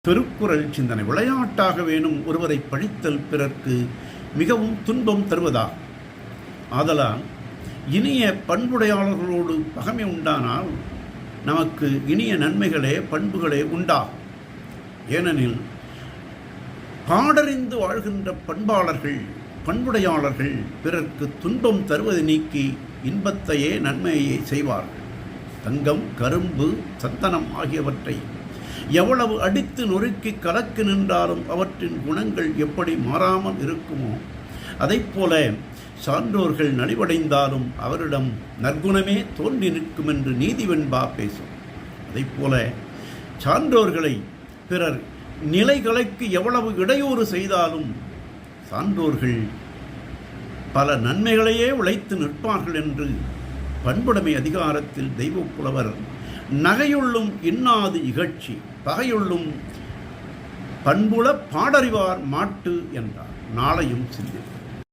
திருக்குறள் சிந்தனை. விளையாட்டாக வேணும் ஒருவரை பழித்தல் பிறர்க்கு மிகவும் துன்பம் தருவதாகும். ஆதலால் இனிய பண்புடையாளர்களோடு பகைமை உண்டானால் நமக்கு இனிய நன்மைகளே பண்புகளே உண்டாகும். ஏனெனில் பாடறிந்து வாழ்கின்ற பண்பாளர்கள் பண்புடையாளர்கள் பிறர்க்கு துன்பம் தருவதை நீக்கி இன்பத்தையே நன்மையை செய்வார்கள். தங்கம், கரும்பு, சந்தனம் ஆகியவற்றை எவ்வளவு அடித்து நொறுக்கி கலக்கு நின்றாலும் அவற்றின் குணங்கள் எப்படி மாறாமல் இருக்குமோ அதைப்போல சான்றோர்கள் நலிவடைந்தாலும் அவரிடம் நற்குணமே தோன்றி நிற்கும் என்று நீதிவெண்பா பேசும். அதைப்போல சான்றோர்களை பிறர் நிலைகளுக்கு எவ்வளவு இடையூறு செய்தாலும் சான்றோர்கள் பல நன்மைகளையே உழைத்து நிற்பார்கள் என்று பண்புடைமை அதிகாரத்தில் தெய்வப்புலவர் நகையுள்ளும் இன்னாது இகழ்ச்சி பகையுள்ளும் பண்புல பாடறிவார் மாட்டு என்றார். நாளையும் சிந்திப்போம்.